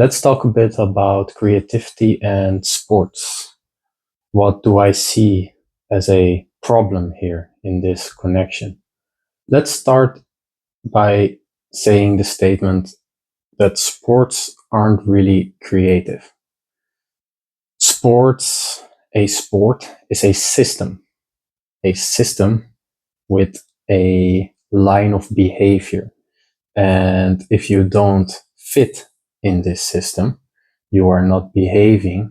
Let's talk a bit about creativity and sports. What do I see as a problem here in this connection? Let's start by saying the statement that sports aren't really creative. A sport is a system with a line of behavior. And if you don't fit in this system, you are not behaving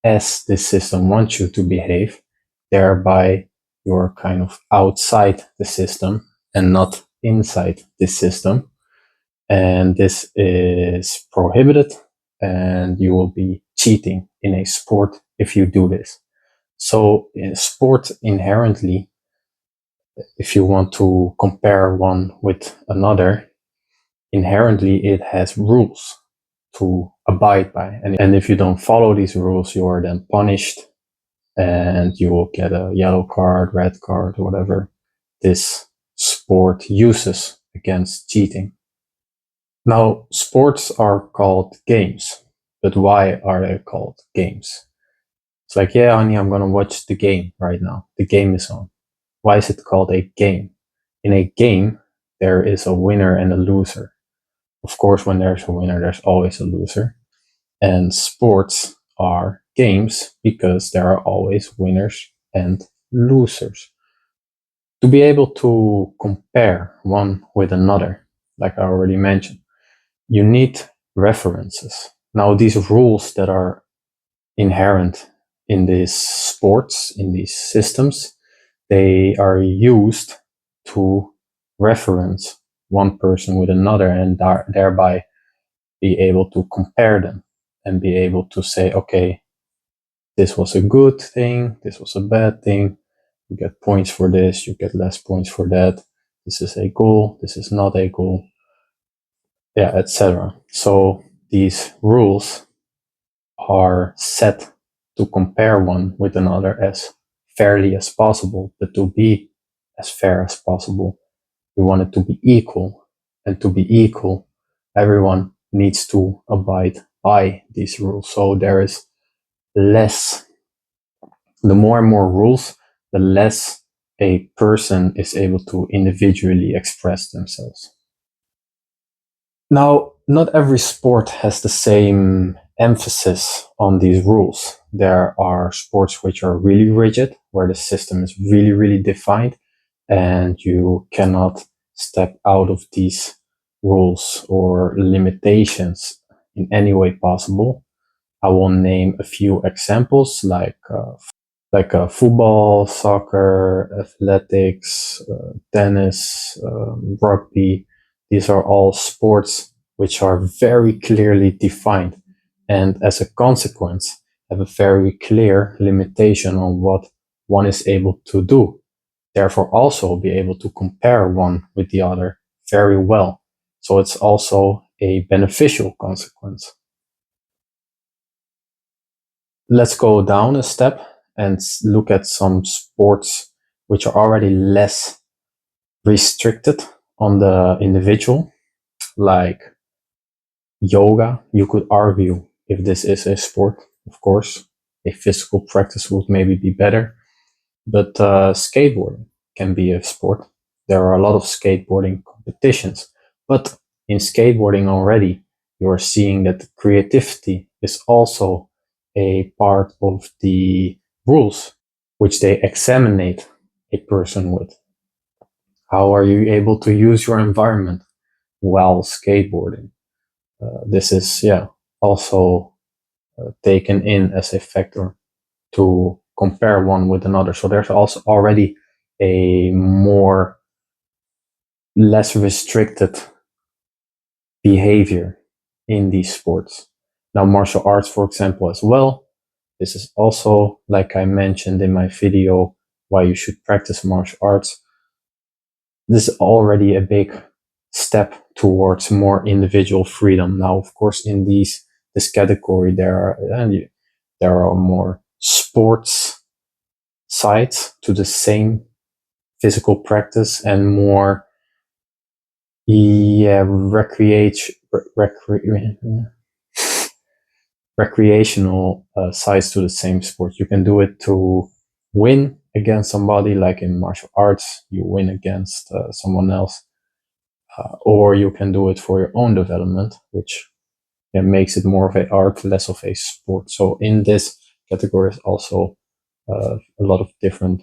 as this system wants you to behave, thereby you're kind of outside the system and not inside this system. And this is prohibited, and you will be cheating in a sport if you do this. So in sport inherently, if you want to compare one with another, inherently it has rules to abide by. And if you don't follow these rules, you are then punished and you will get a yellow card, red card, whatever this sport uses against cheating. Now, sports are called games, but why are they called games? It's like, yeah, honey, I'm gonna watch the game right now. The game is on. Why is it called a game? In a game, there is a winner and a loser. Of course, when there's a winner, there's always a loser. And sports are games because there are always winners and losers. To be able to compare one with another, like I already mentioned, you need references. Now, these rules that are inherent in these sports, in these systems, they are used to reference one person with another and thereby be able to compare them and be able to say, okay, this was a good thing, this was a bad thing. You get points for this, you get less points for that. This is a goal, this is not a goal, yeah, etc. So these rules are set to compare one with another as fairly as possible, but to be as fair as possible, we want it to be equal. And to be equal, everyone needs to abide by these rules. So there is less, the more and more rules, the less a person is able to individually express themselves. Now, not every sport has the same emphasis on these rules. There are sports which are really rigid, where the system is really, really defined, and you cannot step out of these rules or limitations in any way possible. I will name a few examples like football, soccer, athletics, tennis, rugby. These are all sports which are very clearly defined, and as a consequence, have a very clear limitation on what one is able to do. Therefore, also be able to compare one with the other very well. So it's also a beneficial consequence. Let's go down a step and look at some sports which are already less restricted on the individual, like yoga. You could argue if this is a sport, of course. A physical practice would maybe be better, but skateboarding can be a sport. There are a lot of skateboarding competitions, but in skateboarding already, you're seeing that creativity is also a part of the rules, which they examine a person with. How are you able to use your environment while skateboarding? This is, yeah, also taken in as a factor to compare one with another. So there's also already a more less restricted behavior in these sports. Now, martial arts, for example, as well. This is also, like I mentioned in my video, why you should practice martial arts. This is already a big step towards more individual freedom. Now, of course, in this category, there are more sports sides to the same physical practice and more, yeah, recreation. recreational sides to the same sport. You can do it to win against somebody, like in martial arts, you win against someone else, or you can do it for your own development, which makes it more of an art, less of a sport. So in this category is also a lot of different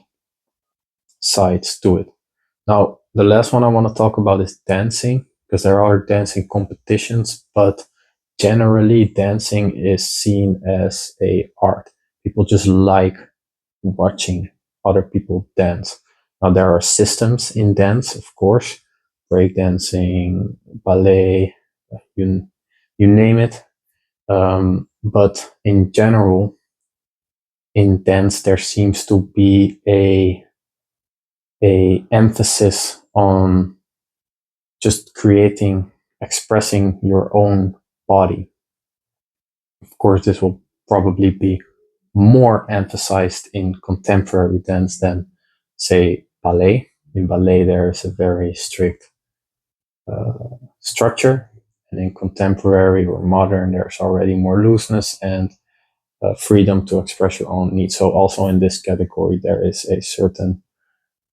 sides to it. Now, the last one I want to talk about is dancing, because there are dancing competitions, but generally dancing is seen as a art. People just like watching other people dance. Now, there are systems in dance, of course, breakdancing, ballet, you name it. But in general, in dance, there seems to be a emphasis on just creating, expressing your own body. Of course, this will probably be more emphasized in contemporary dance than, say, ballet. In ballet, there is a very strict structure, and in contemporary or modern, there's already more looseness and freedom to express your own needs. So, also in this category, there is a certain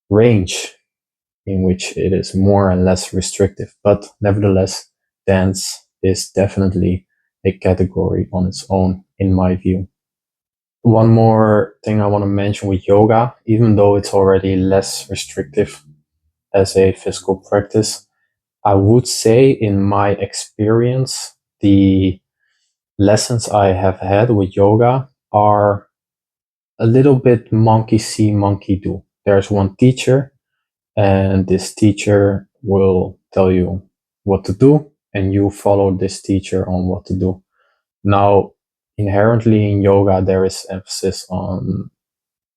range in which it is more and less restrictive. But nevertheless, dance is definitely a category on its own, in my view. One more thing I want to mention with yoga, even though it's already less restrictive as a physical practice, I would say, in my experience, the lessons I have had with yoga are a little bit monkey see, monkey do. There's one teacher, and this teacher will tell you what to do, and you follow this teacher on what to do. Now, inherently in yoga, there is emphasis on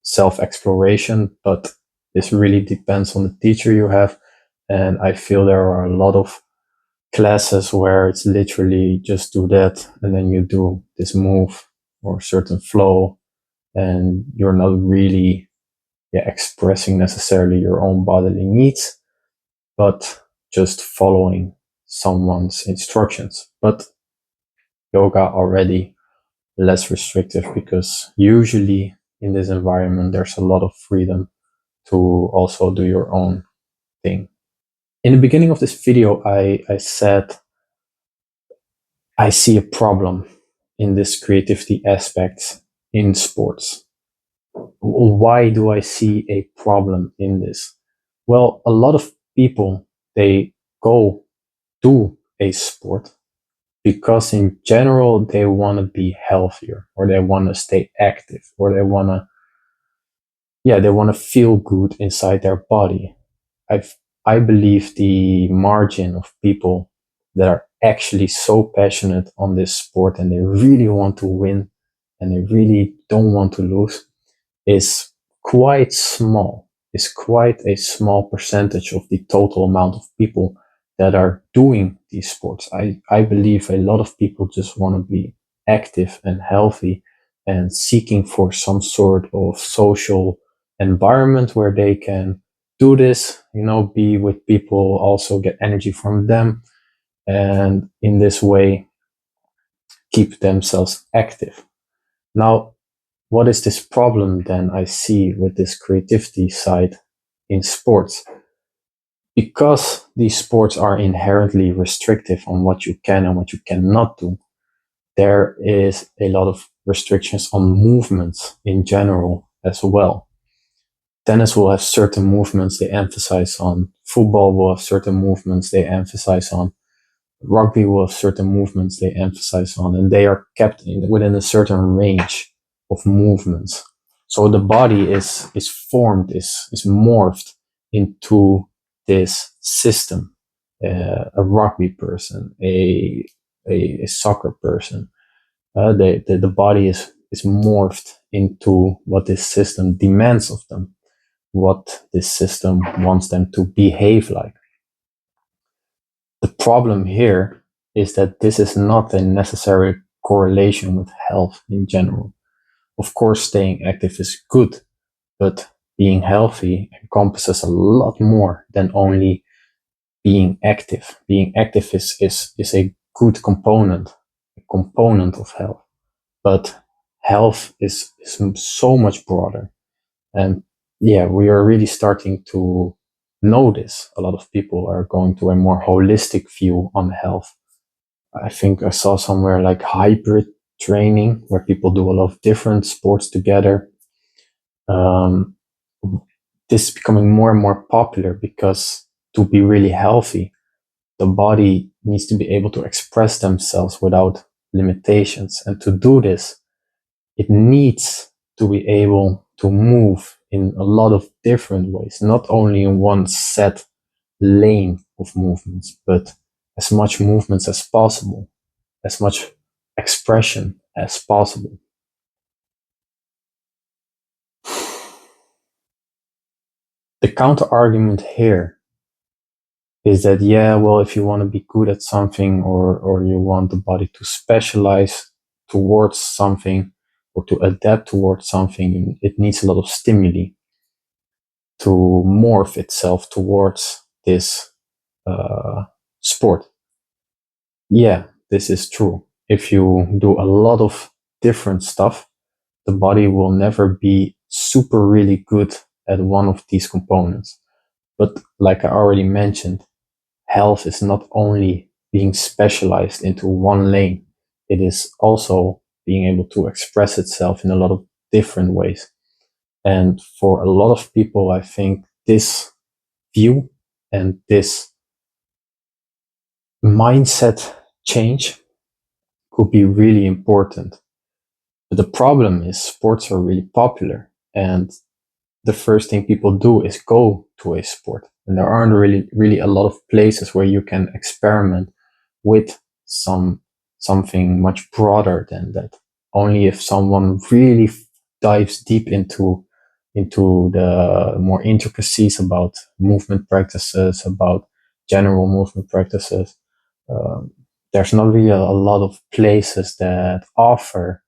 self-exploration, but this really depends on the teacher you have. And I feel there are a lot of classes where it's literally just do that, and then you do this move or certain flow, and you're not really expressing necessarily your own bodily needs, but just following someone's instructions. But yoga already less restrictive, because usually in this environment there's a lot of freedom to also do your own thing. In the beginning of this video, I said I see a problem in this creativity aspect in sports. Why do I see a problem in this? Well, a lot of people, they go do a sport because in general they want to be healthier, or they want to stay active, or they want to feel good inside their body. I believe the margin of people that are actually so passionate on this sport and they really want to win and they really don't want to lose is quite small. Is quite a small percentage of the total amount of people that are doing these sports. I believe a lot of people just want to be active and healthy and seeking for some sort of social environment where they can do this, be with people, also get energy from them, and in this way keep themselves active. Now, what is this problem then I see with this creativity side in sports? Because these sports are inherently restrictive on what you can and what you cannot do, there is a lot of restrictions on movements in general as well. Tennis will have certain movements they emphasize on. Football will have certain movements they emphasize on. Rugby will have certain movements they emphasize on, and they are kept within a certain range of movements. So the body is formed, is morphed into this system. A rugby person, a soccer person, the body is morphed into what this system demands of them, what this system wants them to behave like. The problem here is that this is not a necessary correlation with health in general. Of course, staying active is good, but being healthy encompasses a lot more than only being active. Being active is a good component, a component of health. But health is so much broader. And yeah, we are really starting to know this. A lot of people are going to a more holistic view on health. I think I saw somewhere like hybrid training where people do a lot of different sports together. Um, this is becoming more and more popular because to be really healthy, the body needs to be able to express themselves without limitations. And to do this, it needs to be able to move in a lot of different ways, not only in one set lane of movements, but as much movements as possible, as much expression as possible. The counter argument here is that, yeah, well, if you want to be good at something, or you want the body to specialize towards something or to adapt towards something, it needs a lot of stimuli to morph itself towards this sport. Yeah, this is true. If you do a lot of different stuff, the body will never be super really good at one of these components. But like I already mentioned, health is not only being specialized into one lane, it is also being able to express itself in a lot of different ways. And for a lot of people, I think this view and this mindset change could be really important. But the problem is sports are really popular, and the first thing people do is go to a sport. And there aren't really a lot of places where you can experiment with something much broader than that. Only if someone really dives deep into the more intricacies about movement practices, about general movement practices. Um, there's not really a lot of places that offer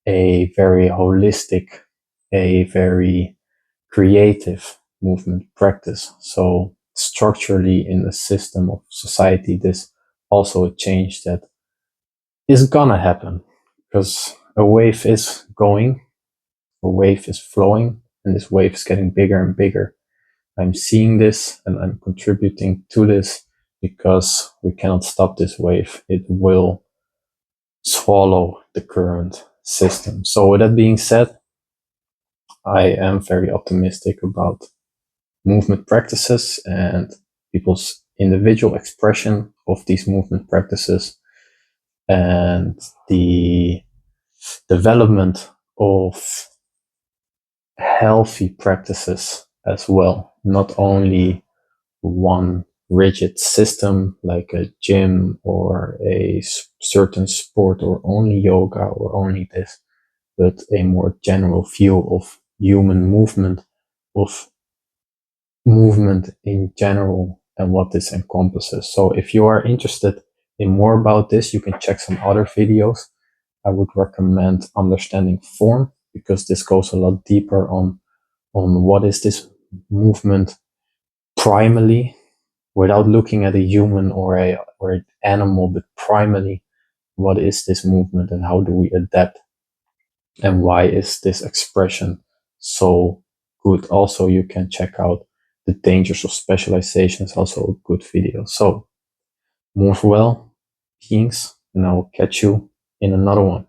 a very holistic, a very creative movement practice. So structurally in the system of society, this also a change that is gonna happen because a wave is going, a wave is flowing, and this wave is getting bigger and bigger. I'm seeing this and I'm contributing to this because we cannot stop this wave. It will swallow the current system. So with that being said, I am very optimistic about movement practices and people's individual expression of these movement practices and the development of healthy practices as well, not only one rigid system like a gym or a certain sport or only yoga or only this, but a more general view of human movement, of movement in general and what this encompasses. So if you are interested in more about this, you can check some other videos. I would recommend Understanding Form because this goes a lot deeper on what is this movement primarily, without looking at a human or an animal, but primarily what is this movement and how do we adapt and why is this expression so good. Also, you can check out The Dangers of Specialization. It's also a good video. So move well, beings, and I will catch you in another one.